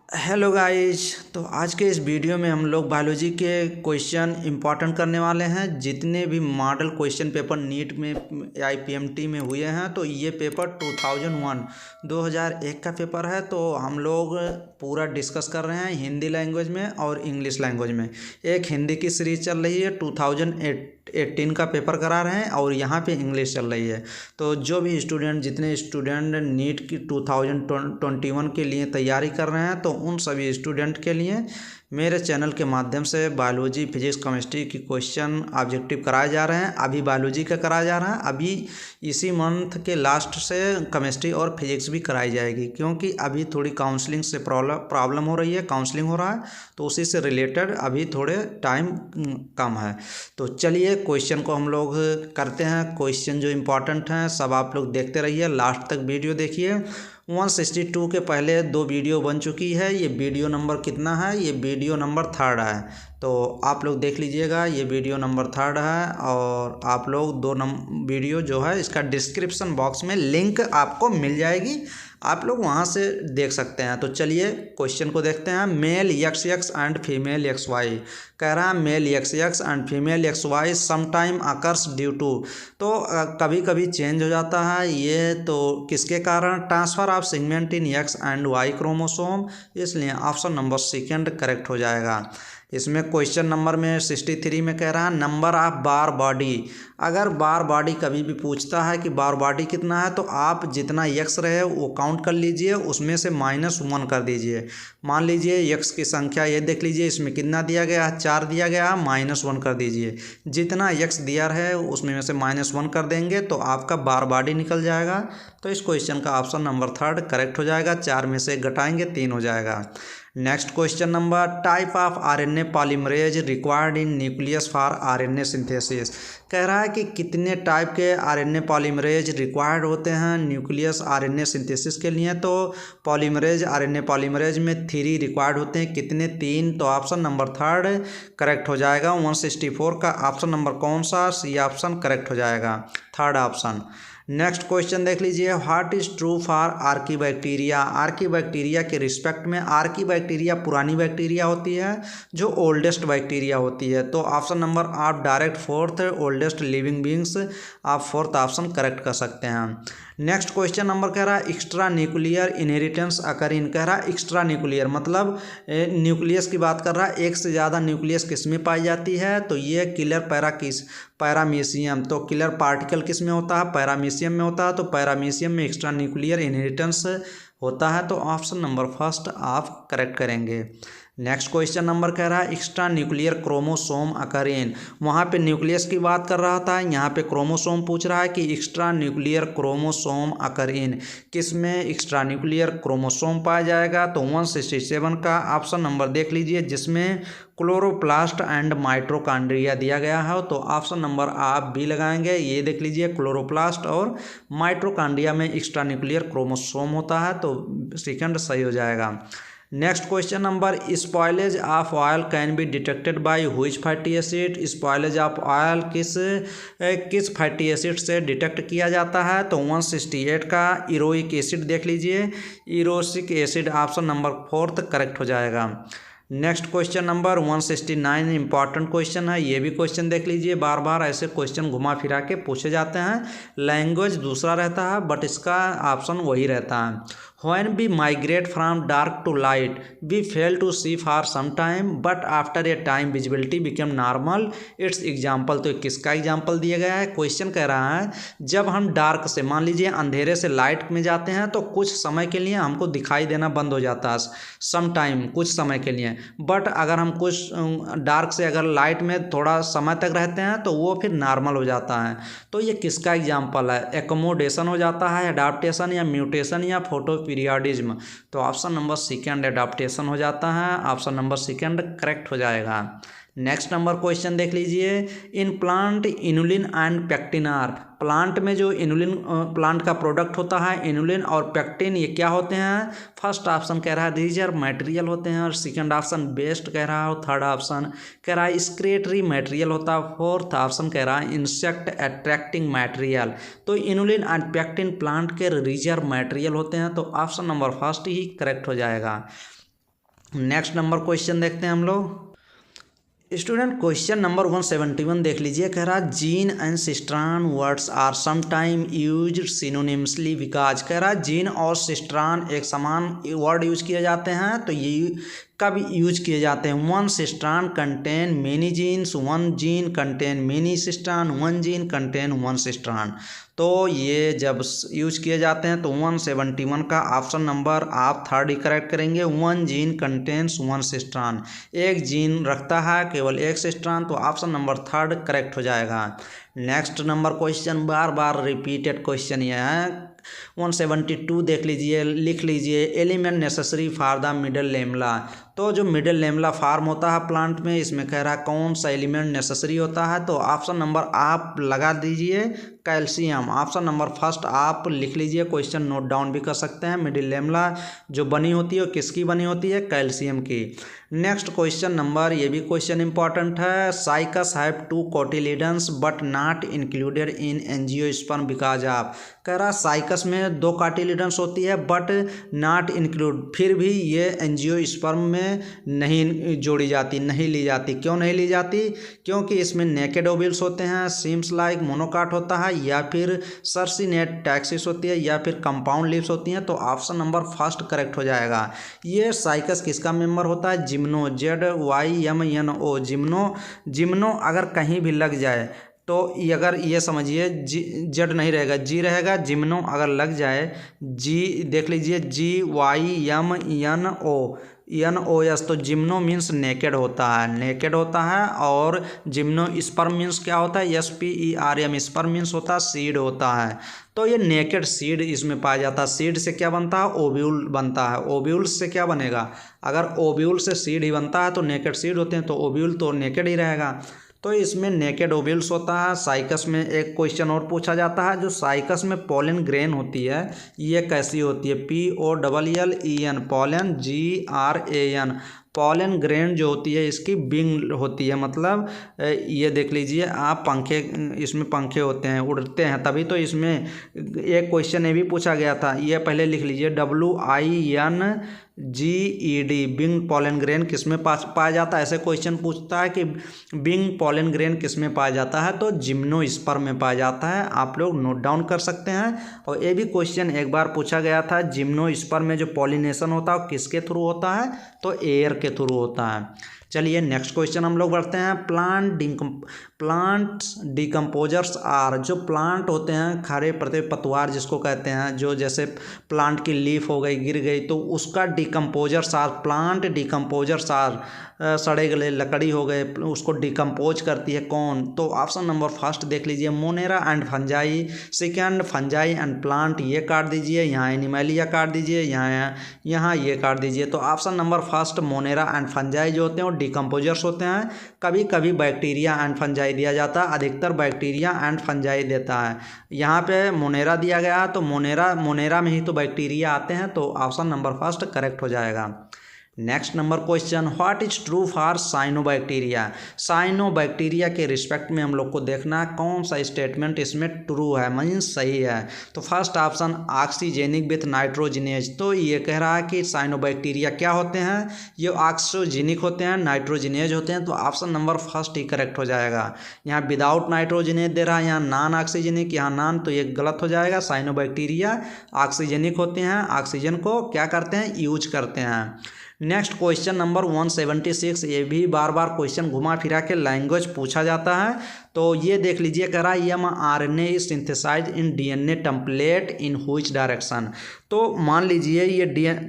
Hello guys. तो आज के इस वीडियो में हम लोग बायोलॉजी के क्वेश्चन इंपॉर्टेंट करने वाले हैं। जितने भी मॉडल क्वेश्चन पेपर नीट में या आईपीएमटी में हुए हैं तो ये पेपर 2001 का पेपर है। तो हम लोग पूरा डिस्कस कर रहे हैं हिंदी लैंग्वेज में और इंग्लिश लैंग्वेज में। एक हिंदी की सीरीज चल रही है, 2018 का पेपर करा रहे हैं और यहाँ पे इंग्लिश चल रही है। तो जो भी स्टूडेंट जितने स्टूडेंट नीट की 2021 के लिए तैयारी कर रहे हैं तो उन सभी स्टूडेंट के लिए मेरे चैनल के माध्यम से बायोलॉजी, फिजिक्स, केमिस्ट्री की क्वेश्चन ऑब्जेक्टिव कराए जा रहे हैं। अभी बायोलॉजी का कराया जा रहा है, अभी इसी मंथ के लास्ट से केमिस्ट्री और फिजिक्स भी कराई जाएगी, क्योंकि अभी थोड़ी काउंसलिंग से प्रॉब्लम हो रही है, काउंसलिंग हो रहा है तो उसी से रिलेटेड अभी थोड़े टाइम कम है। तो चलिए क्वेश्चन को हम लोग करते हैं। क्वेश्चन जो इम्पोर्टेंट हैं सब आप लोग देखते रहिए, लास्ट तक वीडियो देखिए। 162 के पहले 2 वीडियो बन चुकी है। ये वीडियो नंबर कितना है? ये वीडियो नंबर 3 है। तो आप लोग देख लीजिएगा, ये वीडियो नंबर 3 है। और आप लोग 2 वीडियो जो है इसका डिस्क्रिप्शन बॉक्स में लिंक आपको मिल जाएगी, आप लोग वहाँ से देख सकते हैं। तो चलिए क्वेश्चन को देखते हैं। Male XX and female XY कह रहा है, male XX and female XY sometime occurs due to. तो कभी कभी चेंज हो जाता है ये, तो किसके कारण? Transfer of segment in X and Y chromosome. इसलिए ऑप्शन नंबर सेकंड करेक्ट हो जाएगा। इसमें क्वेश्चन नंबर में 63 में कह रहा है नंबर ऑफ बार बॉडी। अगर बार बॉडी कभी भी पूछता है कि बार बॉडी कितना है तो आप जितना x रहे वो काउंट कर लीजिए, उसमें से -1 कर दीजिए। मान लीजिए x की संख्या ये देख लीजिए, इसमें कितना दिया गया है? 4 दिया गया है, -1 कर दीजिए। जितना x दिया है उसमें से -1 कर देंगे तो आपका बार बॉडी निकल जाएगा। तो इस क्वेश्चन का ऑप्शन नंबर 3 करेक्ट हो जाएगा। 4 में से घटाएंगे 3 हो जाएगा। Next question number, type of RNA polymerase required in nucleus for RNA synthesis. कह रहा है कि कितने टाइप के RNA पॉलीमरेज रिक्वायर्ड होते हैं न्यूक्लियस RNA सिंथेसिस के लिए? तो पॉलीमरेज RNA पॉलीमरेज में 3 रिक्वायर्ड होते हैं। कितने? 3। तो ऑप्शन नंबर 3 करेक्ट हो जाएगा। 164 का ऑप्शन नंबर कौन सा? सी ऑप्शन करेक्ट हो जाएगा, 3rd ऑप्शन। नेक्स्ट क्वेश्चन देख लीजिए, what is true for archaebacteria. Archaebacteria के रिस्पेक्ट में, आर्कीबैक्टीरिया पुरानी बैक्टीरिया होती है जो ओल्डेस्ट बैक्टीरिया होती है। तो ऑप्शन नंबर आप direct 4th oldest living beings, आप 4th ऑप्शन करेक्ट कर सकते हैं। नेक्स्ट क्वेश्चन नंबर कह रहा है एक्स्ट्रा न्यूक्लियर इनहेरिटेंस अकर इन। कह रहा है एक्स्ट्रा न्यूक्लियर मतलब न्यूक्लियस की बात कर रहा है, एक से ज़्यादा न्यूक्लियस किस में पाई जाती है? तो ये किलर पैरामीशियम। तो किलर पार्टिकल किस में होता है? पैरामीशियम में होता है। तो पैरामीशियम में एक्स्ट्रा न्यूक्लियर इनहेरिटेंस होता है। तो ऑप्शन नंबर 1 आप करेक्ट करेंगे। नेक्स्ट क्वेश्चन नंबर कह रहा है एक्स्ट्रा न्यूक्लियर क्रोमोसोम अकर इन। वहाँ पे न्यूक्लियस की बात कर रहा था, यहाँ पे क्रोमोसोम पूछ रहा है कि एक्स्ट्रा न्यूक्लियर क्रोमोसोम अकर इन, किस में एक्स्ट्रा न्यूक्लियर क्रोमोसोम पाया जाएगा? तो 167 का ऑप्शन नंबर देख लीजिए, जिसमें क्लोरोप्लास्ट एंड माइटोकॉन्ड्रिया दिया गया है। तो ऑप्शन नंबर आप भी लगाएंगे, ये देख लीजिए क्लोरोप्लास्ट और माइटोकॉन्ड्रिया में एक्स्ट्रा न्यूक्लियर क्रोमोसोम होता है। तो सेकंड सही हो जाएगा। Next question number, spoilage of oil can be detected by which fatty acid. Spoilage of oil किस फैटी एसिड से डिटेक्ट किया जाता है? तो 168 का इरोइक एसिड देख लीजिए, erucic acid option number 4th correct हो जाएगा। Next question number 169 important question है, ये भी क्वेश्चन देख लीजिए। बार बार ऐसे क्वेश्चन घुमा फिरा के पूछे जाते हैं, लैंग्वेज दूसरा रहता है बट इसका ऑप्शन वही रहता है। When we migrate from dark to light, we fail to see for some time, but after a time visibility become normal. Its example। तो किसका एग्जाम्पल दिया गया है? क्वेश्चन कह रहा है जब हम डार्क से, मान लीजिए अंधेरे से लाइट में जाते हैं तो कुछ समय के लिए हमको दिखाई देना बंद हो जाता है, सम टाइम, कुछ समय के लिए। बट अगर हम कुछ डार्क से अगर लाइट में थोड़ा समय तक रहते हैं तो वो फिर नॉर्मल हो जाता है। तो ये किसका एग्जाम्पल है? एकोमोडेशन हो जाता है, अडाप्टेशन या म्यूटेशन या फोटो पीरियडिज्म। तो ऑप्शन नंबर 2 एडाप्टेशन हो जाता है, ऑप्शन नंबर 2 करेक्ट हो जाएगा। नेक्स्ट नंबर क्वेश्चन देख लीजिए, in plant inulin and pectin are. Plant में जो इनुलिन प्लांट का प्रोडक्ट होता है, इनुलिन और पेक्टिन, ये क्या होते हैं? फर्स्ट ऑप्शन कह रहा है दीज आर मटेरियल होते हैं, और सेकंड ऑप्शन बेस्ट कह रहा है, और थर्ड ऑप्शन कह रहा है स्क्रेटरी मटेरियल होता है, फोर्थ ऑप्शन कह रहा है इंसेक्ट अट्रैक्टिंग मटेरियल। तो इनुलिन एंड पेक्टिन प्लांट के रिजर्व मटेरियल होते हैं। तो ऑप्शन नंबर 1 ही करेक्ट हो जाएगा। नेक्स्ट नंबर क्वेश्चन देखते हैं हम लोग। स्टूडेंट क्वेश्चन नंबर 171 देख लीजिए, कह रहा gene and cistron words are sometime used synonymously because, कह रहा जीन और सिस्ट्रान एक समान वर्ड यूज किए जाते हैं, तो ये कब यूज किए जाते हैं। One cistron contain many genes, one gene contain many cistron, one gene contain one cistron. तो ये जब यूज किए जाते हैं तो 171 का ऑप्शन नंबर आप थर्ड ही करेक्ट करेंगे। वन जीन कंटेन्स वन सिस्ट्रान, एक जीन रखता है केवल एक सिस्ट्रान, तो ऑप्शन नंबर थर्ड करेक्ट हो जाएगा। नेक्स्ट नंबर क्वेश्चन बार बार रिपीटेड क्वेश्चन ये है, 172 देख लीजिए, लिख लीजिए element necessary for the middle lamella. तो जो मिडल लेमला फार्म होता है प्लांट में, इसमें कह रहा है कौन सा एलिमेंट नेसेसरी होता है, तो ऑप्शन नंबर आप लगा दीजिए कैल्शियम। ऑप्शन नंबर फर्स्ट आप लिख लीजिए, क्वेश्चन नोट डाउन भी कर सकते हैं। मिडिल लेमला जो बनी होती है वो किसकी बनी होती है, कैल्शियम की। नेक्स्ट क्वेश्चन नंबर, ये भी क्वेश्चन इंपॉर्टेंट है, cycas have 2 cotyledons but not included in angiosperm because of, कह रहा साइकस में 2 कार्टिलिडन्स होती है बट नॉट इंक्लूड, फिर भी ये एंजियोस्पर्म में नहीं जोड़ी जाती, नहीं ली जाती। क्यों नहीं ली जाती, क्योंकि इसमें नेकेड ओव्यूल्स होते हैं, सीम्स लाइक मोनोकाट होता है, या फिर सर्सिनेट टैक्सिस होती है, या फिर कंपाउंड लीव्स होती हैं। तो ऑप्शन नंबर फर्स्ट करेक्ट हो जाएगा। ये साइकस किसका मेंबर होता है, जिम्नो, ZYMNO, जिम्नो अगर कहीं भी लग जाए तो अगर ये समझिए जेड नहीं रहेगा, जी रहेगा। जिम्नो अगर लग जाए, जी देख लीजिए GYMNO, तो जिम्नो मीन्स नेकेड होता है, नेकेड होता है। और जिम्नो स्पर्म मीन्स क्या होता है, SPERM, स्पर्म मीन्स होता है सीड होता है। तो ये नेकेड सीड इसमें पाया जाता है। सीड से क्या बनता है, ओव्यूल बनता है। ओव्यूल से क्या बनेगा, अगर ओव्यूल से सीड ही बनता है तो नेकेड सीड होते हैं, तो ओव्यूल तो नेकेड ही रहेगा। तो इसमें नेकेड ओव्यूल्स होता है। साइकस में एक क्वेश्चन और पूछा जाता है, जो साइकस में पोलन ग्रेन होती है ये कैसी होती है, POLLEN, pollen GRAN, pollen grain जो होती है इसकी विंग होती है, मतलब ये देख लीजिए आप, पंखे, इसमें पंखे होते हैं, उड़ते हैं, तभी तो इसमें एक क्वेश्चन ये भी पूछा गया था, ये पहले लिख लीजिए WINGED, विंग पोलन ग्रेन किस में पाया जाता है। ऐसे क्वेश्चन पूछता है कि विंग पोलन ग्रेन किस में पाया जाता है, तो जिम्नोस्पर्म में पाया जाता है। आप लोग नोट डाउन कर सकते हैं। और ये भी क्वेश्चन एक बार पूछा गया था, जिम्नोस्पर्म में जो पॉलिनेशन होता है वो किसके थ्रू होता है, तो एयर के थ्रू होता है। चलिए नेक्स्ट क्वेश्चन हम लोग बढ़ते हैं। प्लांट्स डिकम्पोजर्स आर, जो प्लांट होते हैं खरे पत्ते पतवार जिसको कहते हैं, जो जैसे प्लांट की लीफ हो गई गिर गई तो उसका decomposers are, plant decomposers are, सड़े गले लकड़ी हो गए उसको डिकम्पोज करती है कौन, तो ऑप्शन नंबर फर्स्ट देख लीजिए Monera and fungi, second fungi and plant, ये काट दीजिए, यहाँ एनिमैलिया काट दीजिए, यहाँ ये काट दीजिए। तो option number first Monera and fungi जो होते हैं वो डिकम्पोजर्स होते हैं। कभी कभी बैक्टीरिया एंड फंजाई दिया जाता है, अधिकतर बैक्टीरिया एंड फंजाई देता है। यहाँ पे मोनेरा दिया गया है तो मोनेरा में ही तो बैक्टीरिया आते हैं, तो ऑप्शन नंबर फर्स्ट करेक्ट हो जाएगा। Next number question, what is true for cyanobacteria, cyanobacteria के रिस्पेक्ट में हम लोग को देखना कौन सा स्टेटमेंट इसमें ट्रू है, मीन्स सही है। तो first option oxygenic with nitrogenase, तो ये कह रहा है कि साइनोबैक्टीरिया क्या होते हैं, ये ऑक्सीजेनिक होते हैं, नाइट्रोजिनेज होते हैं, तो ऑप्शन नंबर फर्स्ट ही करेक्ट हो जाएगा। यहाँ विदाउट नाइट्रोजिनेज दे रहा है, यहाँ नॉन ऑक्सीजेनिक, यहाँ नॉन, तो ये गलत हो जाएगा। साइनोबैक्टीरिया ऑक्सीजेनिक होते हैं, ऑक्सीजन को क्या करते हैं, यूज करते हैं। नेक्स्ट क्वेश्चन नंबर 176, ये भी बार बार क्वेश्चन घुमा फिरा के लैंग्वेज पूछा जाता है। तो ये देख लीजिए, कह रहा है mRNA is synthesise in DNA template in which direction, तो मान लीजिए ये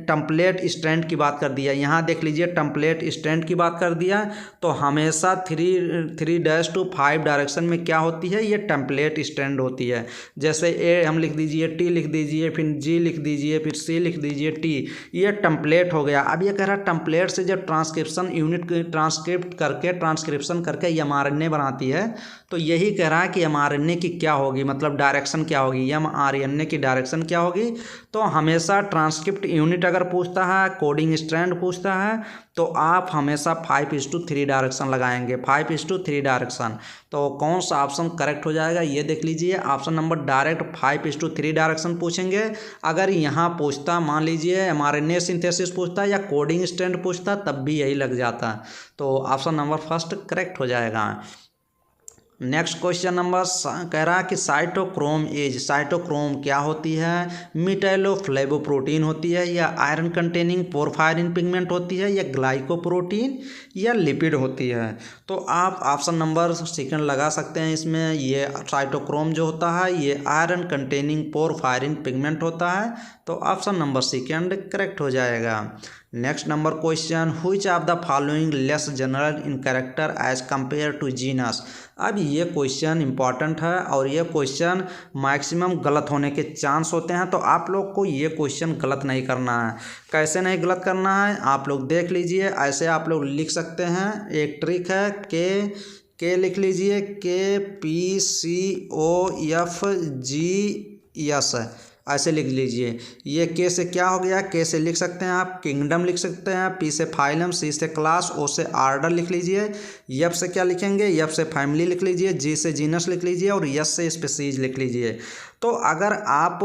टेम्पलेट स्ट्रैंड की बात कर दिया, यहाँ देख लीजिए टेम्पलेट स्ट्रैंड की बात कर दिया, तो हमेशा 3 to 5 डायरेक्शन में क्या होती है, ये टेम्पलेट स्ट्रैंड होती है। जैसे ए हम लिख दीजिए, T लिख दीजिए, फिर G लिख दीजिए, फिर C लिख दीजिए, T, ये टेम्पलेट हो गया। अब ये कह रहा है टेम्पलेट से जब ट्रांसक्रिप्शन यूनिट ट्रांसक्रिप्शन करके mRNA बनाती है, तो यही कह रहा है कि mRNA की क्या होगी, मतलब डायरेक्शन क्या होगी, mRNA की डायरेक्शन क्या होगी, तो हमेशा ट्रांसक्रिप्ट यूनिट अगर पूछता है, कोडिंग स्ट्रैंड पूछता है, तो आप हमेशा 5:3 डायरेक्शन लगाएंगे, 5:3 डायरेक्शन। तो कौन सा ऑप्शन करेक्ट हो जाएगा ये देख लीजिए। ऑप्शन नंबर डायरेक्ट 5:3 डायरेक्शन पूछेंगे। अगर यहाँ पूछता, मान लीजिए mRNA सिंथेसिस पूछता या कोडिंग स्ट्रैंड पूछता, तब भी यही लग जाता। तो ऑप्शन नंबर फर्स्ट करेक्ट हो जाएगा। नेक्स्ट क्वेश्चन नंबर कह रहा है कि साइटोक्रोम एज, साइटोक्रोम क्या होती है? मिटाइलोफ्लेवोप्रोटीन होती है, या आयरन कंटेनिंग पोरफायरिन पिगमेंट होती है, या ग्लाइकोप्रोटीन, या लिपिड होती है? तो आप ऑप्शन नंबर सेकंड लगा सकते हैं इसमें। ये साइटोक्रोम जो होता है ये आयरन कंटेनिंग पोरफायरिन पिगमेंट होता है। तो ऑप्शन नंबर सेकंड करेक्ट हो जाएगा। Next number question, which of the following less general in character as compare to genus? अब ये क्वेश्चन इंपॉर्टेंट है और ये क्वेश्चन मैक्सिमम गलत होने के चांस होते हैं। तो आप लोग को ये क्वेश्चन गलत नहीं करना है। कैसे नहीं गलत करना है आप लोग देख लीजिए। ऐसे आप लोग लिख सकते हैं, एक ट्रिक है, के लिख लीजिए, KPCOFGS ऐसे लिख लीजिए। ये के से क्या हो गया? के से लिख सकते हैं आप किंगडम लिख सकते हैं, पी से फाइलम, सी से क्लास, ओ से आर्डर लिख लीजिए, एफ से क्या लिखेंगे? एफ से फैमिली लिख लीजिए, जी से जीनस लिख लीजिए और एस से स्पीसीज लिख लीजिए। तो अगर आप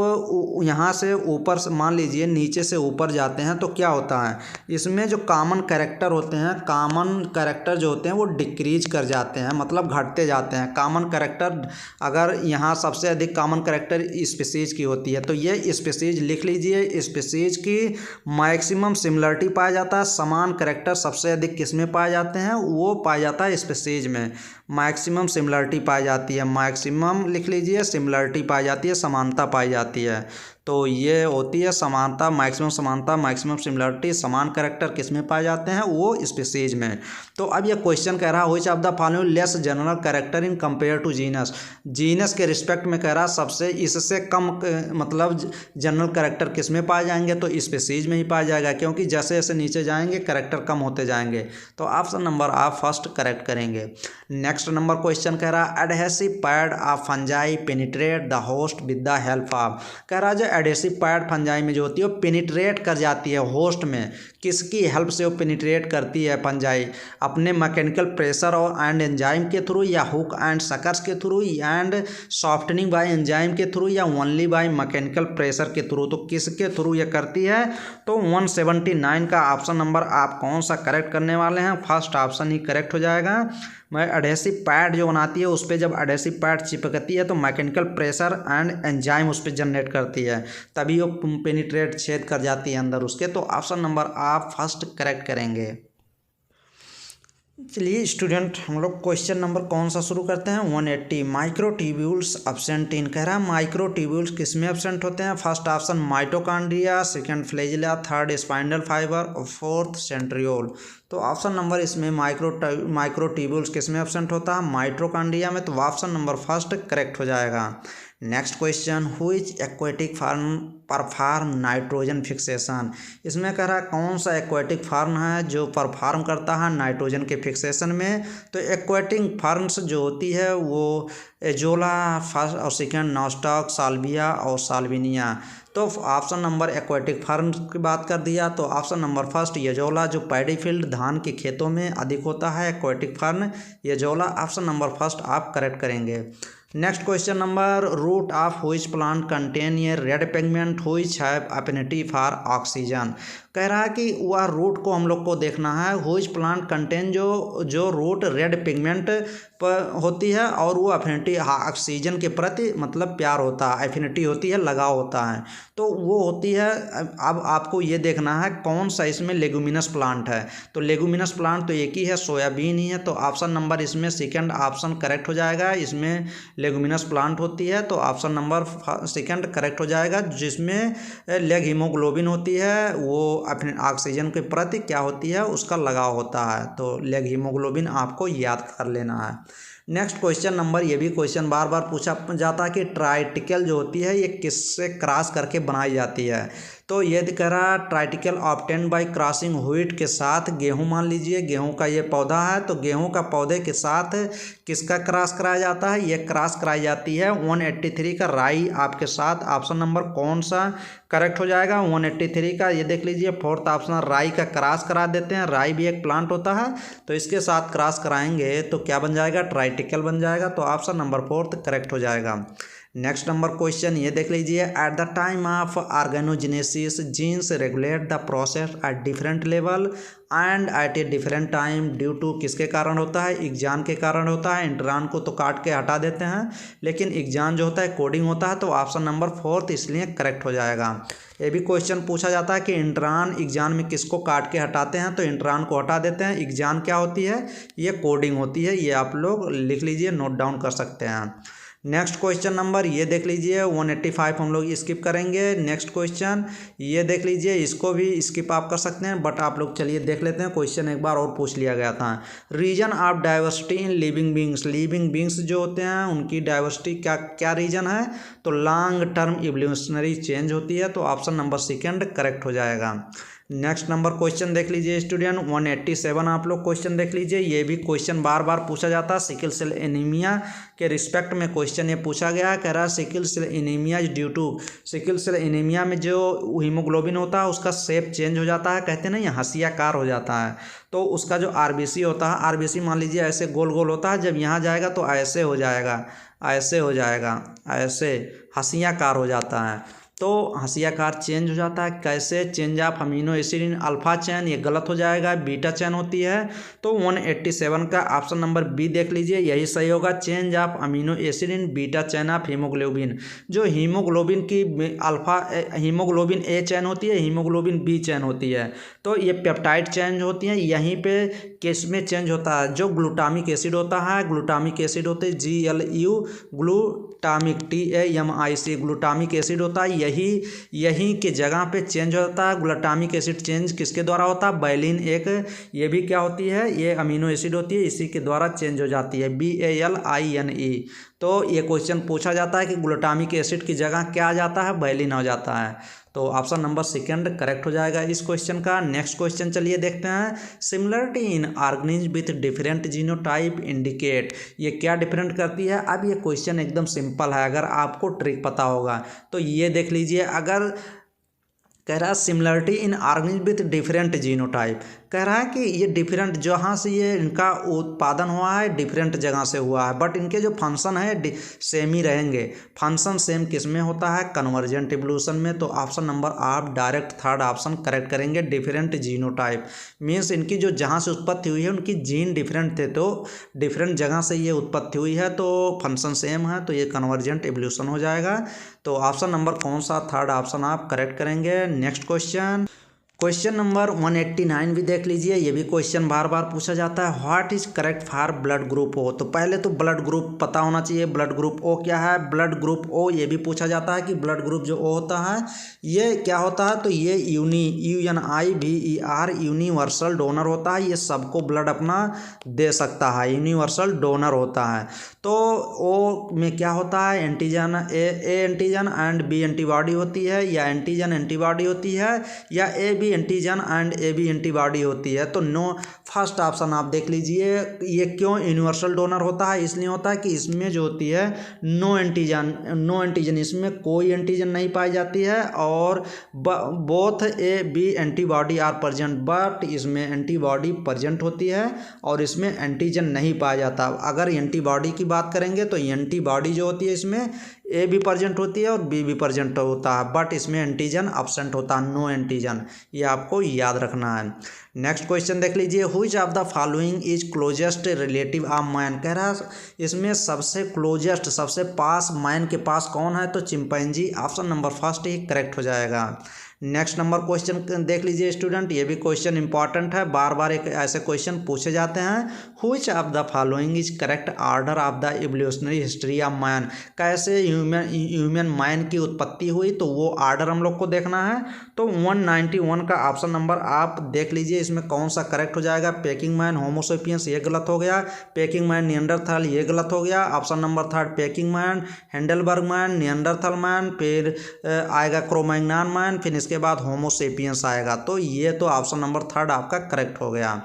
यहाँ से ऊपर से मान लीजिए नीचे से ऊपर जाते हैं तो क्या होता है, इसमें जो कॉमन कैरेक्टर होते हैं, कॉमन कैरेक्टर जो होते हैं वो डिक्रीज कर जाते हैं, मतलब घटते जाते हैं। कॉमन कैरेक्टर अगर यहाँ सबसे अधिक कॉमन कैरेक्टर स्पीसीज की होती है तो ये स्पीसीज लिख लीजिए। स्पीसीज की मैक्सिमम सिमिलरिटी पाया जाता है, समान कैरेक्टर सबसे अधिक किस में पाए जाते हैं? वो पाया जाता है स्पीसीज में। मैक्सिमम सिमिलरिटी पाई जाती है, मैक्सिमम लिख लीजिए, सिमिलरिटी पाई जाती है, समानता पाई जाती है। तो ये होती है समानता, मैक्सिमम सिमिलरिटी, समान कैरेक्टर किस में पाए जाते हैं? वो स्पीसीज में। तो अब ये क्वेश्चन कह रहा है which of the following less general character in compare to genus. Genus के रिस्पेक्ट में कह रहा सबसे इससे कम मतलब जनरल कैरेक्टर किस में पाए जाएंगे? तो स्पीसीज में ही पाया जाएगा, क्योंकि जैसे जैसे नीचे जाएंगे कैरेक्टर कम होते जाएंगे। तो ऑप्शन नंबर आप फर्स्ट करेक्ट करेंगे। नेक्स्ट नंबर क्वेश्चन कह रहा adhesive pad of fungi penetrate the host with the help of. कह रहा जो एडहेसिव पैड फंजाई में जो होती है वो पेनिट्रेट कर जाती है होस्ट में। किसकी हेल्प से वो पेनिट्रेट करती है फंजाई? अपने मैकेनिकल प्रेशर और एंड एंजाइम के थ्रू, या हुक एंड सकर्स के through, and softening bye enzyme के थ्रू, या ओनली बाय मैकेनिकल प्रेशर के थ्रू? तो किसके थ्रू ये करती है? तो 179 का ऑप्शन नंबर आप कौन सा करेक्ट करने वाले हैं? फर्स्ट ऑप्शन ही करेक्ट हो जाएगा। मैं एडहेसिव पैड जो बनाती है उस पर जब एडहेसिव पैड चिपकती है तो मैकेनिकल प्रेशर एंड एंजाइम उस पर जनरेट करती है, तभी वो पेनिट्रेट छेद कर जाती है अंदर उसके। तो ऑप्शन नंबर आप फर्स्ट करेक्ट करेंगे। चलिए स्टूडेंट हम लोग क्वेश्चन नंबर कौन सा शुरू करते हैं? 180 माइक्रोट्यूब्यूल्स एब्सेंट इन। कह रहा है माइक्रोट्यूब्यूल्स किस में एब्सेंट होते हैं? First option mitochondria, second flagella, third spindle fibre और फोर्थ सेंट्रियोल। तो ऑप्शन नंबर इसमें माइक्रोट्यूब्यूल्स किस में एब्सेंट होता है? माइटोकॉन्ड्रिया में। तो ऑप्शन नंबर फर्स्ट करेक्ट हो जाएगा। Next question, which aquatic form perform nitrogen fixation. इसमें कह रहा है कौन सा एक्वेटिक फार्म है जो परफॉर्म करता है नाइट्रोजन के फिक्सेशन में? तो एक्वेटिक फार्म्स जो होती है वो एजोला फर्स्ट और सेकंड, नॉस्टॉक, साल्विया और साल्विनिया। तो ऑप्शन नंबर एक्वेटिक फार्म की बात कर दिया तो ऑप्शन नंबर फर्स्ट येजोला, जो पैडी फील्ड धान के खेतों में अधिक होता है aquatic fern Azolla. Option number first आप करेक्ट करेंगे। Next question number, root of which plant contain a red pigment which have affinity for oxygen. कह रहा है कि वह रूट को हम लोग को देखना है, व्हिच प्लांट कंटेन जो रूट रेड पिगमेंट पर होती है और वो एफिनिटी ऑक्सीजन के प्रति मतलब प्यार होता है, एफिनिटी होती है, लगाव होता है, तो वो होती है। अब आपको ये देखना है कौन सा इसमें लेगुमिनस प्लांट है। तो लेगुमिनस प्लांट तो एक ही है, सोयाबीन ही है। तो ऑप्शन नंबर इसमें सेकंड ऑप्शन करेक्ट हो जाएगा। इसमें लेगुमिनस प्लांट होती है तो ऑप्शन नंबर सेकंड करेक्ट हो जाएगा। जिसमें लेग हीमोग्लोबिन होती है वो अपने ऑक्सीजन के प्रति क्या होती है, उसका लगाव होता है। तो लेग हीमोग्लोबिन आपको याद कर लेना है। नेक्स्ट क्वेश्चन नंबर, ये भी क्वेश्चन बार बार पूछा जाता है कि ट्राइटिकल जो होती है ये किससे क्रॉस करके बनाई जाती है? तो ये कह रहा ट्राइटिकल ऑब्टेन बाय क्रॉसिंग व्हीट के साथ गेहूं, मान लीजिए गेहूं का ये पौधा है, तो गेहूं का पौधे के साथ किसका क्रॉस कराया जाता है, ये क्रॉस कराई जाती है 183 का राई आपके साथ। ऑप्शन नंबर कौन सा करेक्ट हो जाएगा 183 का, ये देख लीजिए फोर्थ ऑप्शन राई का क्रॉस करा देते हैं। राई भी एक प्लांट होता है, तो इसके साथ क्रॉस कराएंगे तो क्या बन जाएगा, ट्राइटिकल बन जाएगा। तो ऑप्शन नंबर फोर्थ करेक्ट हो जाएगा। नेक्स्ट नंबर क्वेश्चन ये देख लीजिए, at the time of organogenesis genes regulate the process at different level and at a different time due to, किसके कारण होता है, एग्जान के कारण होता है। इंट्रान को तो काट के हटा देते हैं, लेकिन एग्जान जो होता है कोडिंग होता है, तो ऑप्शन नंबर फोर्थ इसलिए करेक्ट हो जाएगा। ये भी क्वेश्चन पूछा जाता है कि इंट्रान एग्जान में किसको काट के हटाते हैं, तो इंट्रान को हटा देते हैं। एग्जान क्या होती है, ये कोडिंग होती है, ये आप लोग लिख लीजिए, नोट डाउन कर सकते हैं। नेक्स्ट क्वेश्चन नंबर ये देख लीजिए 185 हम लोग स्किप करेंगे। नेक्स्ट क्वेश्चन ये देख लीजिए, इसको भी स्किप आप कर सकते हैं, बट आप लोग चलिए देख लेते हैं। क्वेश्चन एक बार और पूछ लिया गया था, reason of diversity in living beings. Living beings जो होते हैं उनकी डाइवर्सिटी क्या क्या रीजन है, तो लॉन्ग टर्म इवोल्यूशनरी चेंज होती है। तो ऑप्शन नंबर सेकंड करेक्ट हो जाएगा। नेक्स्ट नंबर क्वेश्चन देख लीजिए स्टूडेंट 187 आप लोग क्वेश्चन देख लीजिए। ये भी क्वेश्चन बार बार पूछा जाता है, सिकल सेल एनीमिया के रिस्पेक्ट में क्वेश्चन ये पूछा गया है। कह रहा है sickle cell anaemia is due to, sickle cell anaemia में जो हीमोग्लोबिन होता है उसका शेप चेंज हो जाता है, कहते हैं ना ये हंसियाकार हो जाता है। तो उसका जो आरबीसी होता है, आरबीसी मान लीजिए ऐसे गोल गोल होता है, जब यहाँ जाएगा तो ऐसे हो जाएगा, ऐसे हो जाएगा, ऐसे हंसियाकार हो जाता है। तो हंसियाकार चेंज हो जाता है, कैसे, change of amino acid in alpha chain, ये गलत हो जाएगा, बीटा चैन होती है। तो 187 का ऑप्शन नंबर बी देख लीजिए, यही सही होगा, change of amino acid in beta chain of haemoglobin. जो हीमोग्लोबिन की अल्फा हीमोग्लोबिन ए चैन होती है, हीमोग्लोबिन बी चैन होती है, तो ये पेप्टाइड चेंज होती है। यहीं पे किस में चेंज होता है, जो ग्लूटामिक एसिड होता है, ग्लूटामिक एसिड होते हैं GLU glutamic TAMIC glutamic acid होता है, यही के जगह पे चेंज होता है। ग्लूटामिक एसिड चेंज किसके द्वारा होता है, बैलिन एक, ये भी क्या होती है, ये अमीनो एसिड होती है, इसी के द्वारा चेंज हो जाती है, BALINE। तो ये क्वेश्चन पूछा जाता है कि ग्लूटामिक एसिड की जगह क्या आ जाता है, बैलिन हो जाता है। तो ऑप्शन नंबर सेकंड करेक्ट हो जाएगा इस क्वेश्चन का। नेक्स्ट क्वेश्चन चलिए देखते हैं, similarity in organism with different genotype indicate, ये क्या डिफरेंट करती है। अब ये क्वेश्चन एकदम सिंपल है, अगर आपको ट्रिक पता होगा तो ये देख लीजिए। अगर कह रहा है similarity in organism with different genotype, कह रहा है कि ये डिफरेंट जहाँ से ये इनका उत्पादन हुआ है डिफरेंट जगह से हुआ है, बट इनके जो फंक्शन है सेम ही रहेंगे। फंक्शन सेम किस में होता है, कन्वर्जेंट इवोल्यूशन में। तो ऑप्शन नंबर आप डायरेक्ट थर्ड ऑप्शन करेक्ट करेंगे, डिफरेंट जीनोटाइप मीन्स इनकी जो जहाँ से उत्पत्ति हुई है उनकी जीन डिफरेंट थे, तो डिफरेंट जगह से ये उत्पत्ति हुई है, तो फंक्शन सेम है, तो ये कन्वर्जेंट इवोल्यूशन हो जाएगा। तो ऑप्शन नंबर कौन सा, थर्ड ऑप्शन आप करेक्ट करेंगे। नेक्स्ट क्वेश्चन नंबर 189 भी देख लीजिए, ये भी क्वेश्चन बार बार पूछा जाता है, what is correct for blood group O. तो पहले तो ब्लड ग्रुप पता होना चाहिए, ब्लड ग्रुप ओ क्या है। ब्लड ग्रुप ओ ये भी पूछा जाता है कि ब्लड ग्रुप जो ओ होता है ये क्या होता है, तो ये UNIVER यूनिवर्सल डोनर होता है, ये सबको ब्लड अपना दे सकता है, यूनिवर्सल डोनर होता है। तो ओ में क्या होता है, antigen A antigen and B antibody होती है, या एंटीजन एंटीबॉडी होती है, या A antigen and AB antibody होती है। तो नो, फर्स्ट ऑप्शन आप देख लीजिए। ये क्यों यूनिवर्सल डोनर होता है, इसलिए होता है कि इसमें जो होती है नो एंटीजन, इसमें कोई एंटीजन नहीं पाई जाती है, और both AB antibody are present, but इसमें एंटीबॉडी प्रेजेंट होती है और इसमें एंटीजन नहीं पाया जाता। अगर एंटीबॉडी की बात करेंगे तो एंटीबॉडी जो होती है इसमें ए भी प्रेजेंट होती है और बी भी प्रेजेंट होता है, बट इसमें एंटीजन एब्सेंट होता है, नो एंटीजन, ये आपको याद रखना है। नेक्स्ट क्वेश्चन देख लीजिए, which of the following is closest relative of man. कह रहा है इसमें सबसे क्लोजेस्ट, सबसे पास मैन के पास कौन है, तो चिंपैंजी, ऑप्शन नंबर फर्स्ट ही करेक्ट हो जाएगा। नेक्स्ट नंबर क्वेश्चन देख लीजिए स्टूडेंट, ये भी क्वेश्चन इंपॉर्टेंट है, बार बार एक ऐसे क्वेश्चन पूछे जाते हैं, which of the following is correct order of the evolutionary history of man. कैसे ह्यूमन मैन की उत्पत्ति हुई, तो वो ऑर्डर हम लोग को देखना है। तो 191 का ऑप्शन नंबर आप देख लीजिए, इसमें कौन सा करेक्ट हो जाएगा। पेकिंग मैन होमोसेपियंस, ये गलत हो गया। पेकिंग मैन नियंडरथल, ये गलत हो गया। Option number third Peking man, Heidelberg man, Neanderthal man, फिर आएगा क्रोमैग्नान मैन, फिर इसके उसके बाद होमोसेपियंस आएगा। तो ये तो ऑप्शन नंबर थर्ड आपका करेक्ट हो गया।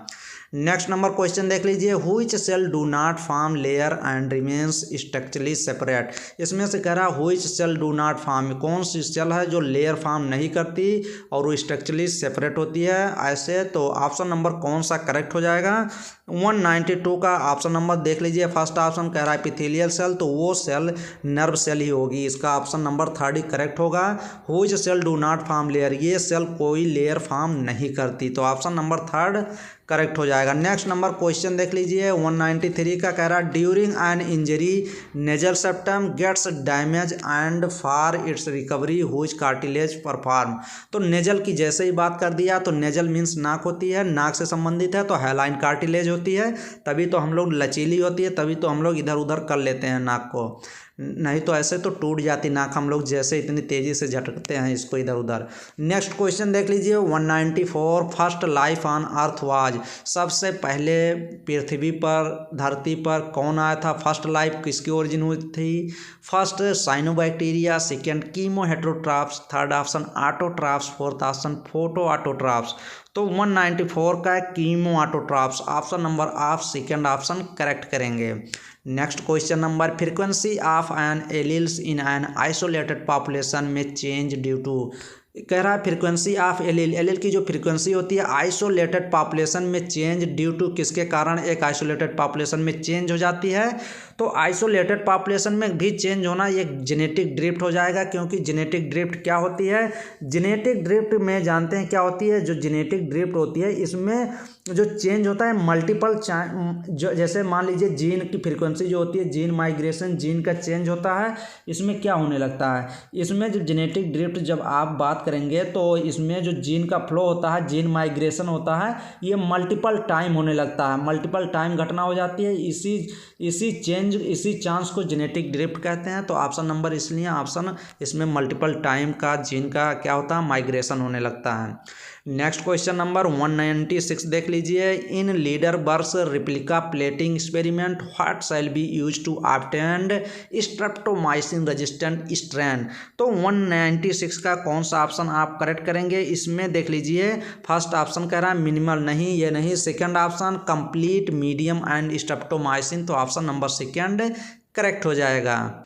नेक्स्ट नंबर क्वेश्चन देख लीजिए, which cell do not form layer and remains structurally separate. इसमें से कह रहा है which cell do not form, कौन सी सेल है जो लेयर फॉर्म नहीं करती और वो स्ट्रक्चरली सेपरेट होती है ऐसे। तो ऑप्शन नंबर कौन सा करेक्ट हो जाएगा, 192 का ऑप्शन नंबर देख लीजिए। फर्स्ट ऑप्शन कह रहा है एपिथेलियल सेल, तो वो सेल नर्व सेल ही होगी, इसका ऑप्शन नंबर थर्ड ही करेक्ट होगा। Which cell do not form layer, ये सेल कोई लेयर फॉर्म नहीं करती, तो ऑप्शन नंबर थर्ड करेक्ट हो जाएगा। नेक्स्ट नंबर क्वेश्चन देख लीजिए 193 का कह रहा है during an injury nasal septum gets damage and for its recovery which cartilage perform. तो नेजल की जैसे ही बात कर दिया, तो नेजल मीन्स नाक होती है, नाक से संबंधित है, तो हैलाइन कार्टिलेज होती है, तभी तो हम लोग लचीली होती है, तभी तो हम लोग इधर उधर कर लेते हैं नाक को, नहीं तो ऐसे तो टूट जाती नाक, हम लोग जैसे इतनी तेज़ी से झटकते हैं इसको इधर उधर। नेक्स्ट क्वेश्चन देख लीजिए 194 first life on earth was, सबसे पहले पृथ्वी पर धरती पर कौन आया था, फर्स्ट लाइफ किसकी ओरिजिन हुई थी। First cyanobacteria, second chemoheterotrophs, third option autotrophs, fourth option photoautotrophs. तो 194 का कीमो ऑटोट्राप्स, ऑप्शन नंबर आप सेकेंड ऑप्शन करेक्ट करेंगे। Next question number frequency of an alleles in an isolated population में change due to, कह रहा है frequency of allele, allele की जो फ्रीक्वेंसी होती है आइसोलेटेड पॉपुलेशन में चेंज ड्यू टू, किसके कारण एक आइसोलेटेड पॉपुलेशन में चेंज हो जाती है। तो आइसोलेटेड पॉपुलेशन में भी चेंज होना ये जेनेटिक ड्रिफ्ट हो जाएगा, क्योंकि जेनेटिक ड्रिफ्ट क्या होती है, जेनेटिक ड्रिफ्ट में जानते हैं क्या होती है, जो जेनेटिक ड्रिफ्ट होती है इसमें जो चेंज होता है मल्टीपल जो जैसे मान लीजिए जीन की फ्रीक्वेंसी जो होती है, जीन माइग्रेशन, जीन का चेंज होता है, इसमें क्या होने लगता है, इसमें जो जेनेटिक ड्रिफ्ट जब आप बात करेंगे तो इसमें जो जीन का फ्लो होता है, जीन माइग्रेशन होता है, ये मल्टीपल टाइम होने लगता है, मल्टीपल टाइम घटना हो जाती है, इसी चांस को जेनेटिक ड्रिफ्ट कहते हैं। तो ऑप्शन नंबर इसलिए ऑप्शन इसमें मल्टीपल टाइम का जीन का क्या होता है, माइग्रेशन होने लगता है। नेक्स्ट क्वेश्चन नंबर 196 देख लीजिए, in Lederberg's replica plating experiment what shall be use to obtain streptomycin resistant strain. तो 196 का कौन सा ऑप्शन आप करेक्ट करेंगे, इसमें देख लीजिए फर्स्ट ऑप्शन कह रहा है मिनिमल, नहीं ये नहीं, second option complete medium and streptomycin, तो ऑप्शन नंबर सेकंड करेक्ट हो जाएगा।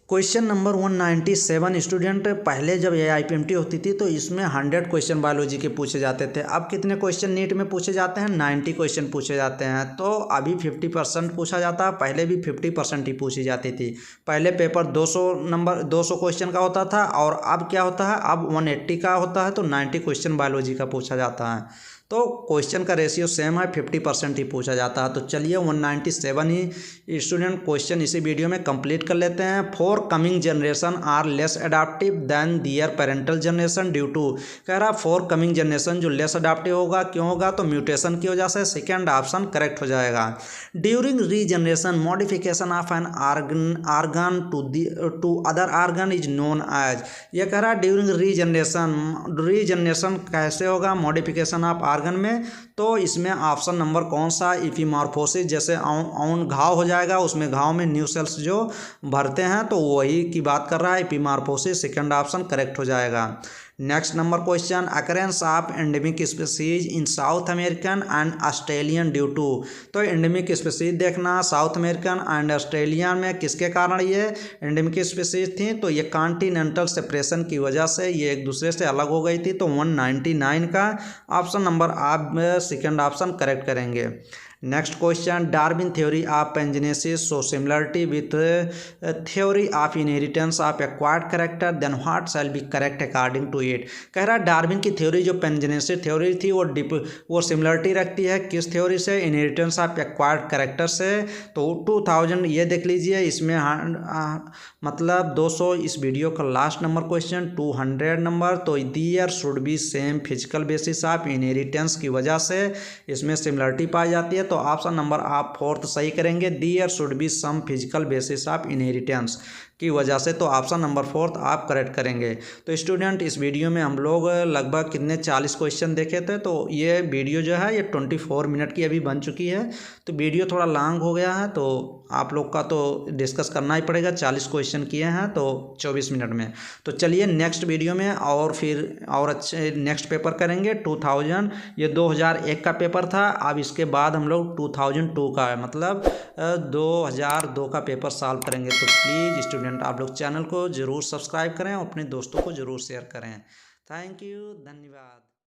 क्वेश्चन नंबर 197 स्टूडेंट, पहले जब ये IPMT होती थी तो इसमें 100 क्वेश्चन बायोलॉजी के पूछे जाते थे, अब कितने क्वेश्चन नीट में पूछे जाते हैं, 90 क्वेश्चन पूछे जाते हैं। तो अभी 50% पूछा जाता है, पहले भी 50% ही पूछी जाती थी। पहले पेपर 200 क्वेश्चन का होता था और अब क्या होता है, अब 180 का होता है, तो 90 क्वेश्चन बायोलॉजी का पूछा जाता है। तो क्वेश्चन का रेशियो सेम है, 50% ही पूछा जाता है। तो चलिए 197 ही स्टूडेंट क्वेश्चन इसी वीडियो में कंप्लीट कर लेते हैं। 4 coming generation are less adaptive than their parental generation due to, कह रहा 4 कमिंग जनरेशन जो लेस अडाप्टिव होगा, क्यों होगा, तो म्यूटेशन की वजह से, सेकेंड ऑप्शन करेक्ट हो जाएगा। During regeneration modification of an organ to other organ is known as, ये कह रहा ड्यूरिंग रीजनरेशन कैसे होगा, मॉडिफिकेशन ऑफ आर्गन में, तो इसमें ऑप्शन नंबर कौन सा, इपीमॉर्फोसिस, जैसे औन घाव हो जाएगा, उसमें घाव में न्यू सेल्स जो भरते हैं, तो वही की बात कर रहा है, इपीमॉर्फोसिस, सेकंड ऑप्शन करेक्ट हो जाएगा। Next number question, occurrence of endemic species in South American and Australian due to, तो एंडेमिक स्पीसीज देखना साउथ अमेरिकन एंड ऑस्ट्रेलिया में किसके कारण ये एंडेमिक स्पीसीज थी, तो ये कॉन्टिनेंटल सेपरेशन की वजह से ये एक दूसरे से अलग हो गई थी। तो 199 का ऑप्शन नंबर आप सेकेंड ऑप्शन करेक्ट करेंगे। Next question, Darwin theory of pangenesis so similarity with theory of inheritance of acquired character then what shall be correct according to it, कह रहा है डार्विन की थ्योरी जो पेंजेनेसिस थ्योरी थी वो similarity रखती है किस थ्योरी से, इनहेरिटेंस ऑफ एक्वायर्ड कैरेक्टर से। तो 2000 ये देख लीजिए, इसमें मतलब 200 इस वीडियो का लास्ट नंबर क्वेश्चन 200 नंबर, तो there should be same physical basis of inheritance की वजह से इसमें सिमिलरिटी पाई जाती है। तो ऑप्शन नंबर आप फोर्थ सही करेंगे, there should be some physical basis of inheritance. की वजह से, तो ऑप्शन नंबर 4 आप करेक्ट करेंगे। तो स्टूडेंट इस वीडियो में हम लोग लगभग कितने 40 क्वेश्चन देखे थे। तो ये वीडियो जो है ये 24 मिनट की अभी बन चुकी है। तो वीडियो थोड़ा लॉन्ग हो गया है, तो आप लोग का तो डिस्कस करना ही पड़ेगा। 40 क्वेश्चन किए हैं तो 24 मिनट में। तो चलिए नेक्स्ट वीडियो में और फिर और अच्छे नेक्स्ट पेपर करेंगे 2000, ये 2001 का पेपर था। अब इसके बाद हम लोग 2002 का है, मतलब 2002 का पेपर सॉल्व करेंगे। तो प्लीज़ स्टूडेंट आप लोग चैनल को ज़रूर सब्सक्राइब करें और अपने दोस्तों को ज़रूर शेयर करें। थैंक यू, धन्यवाद।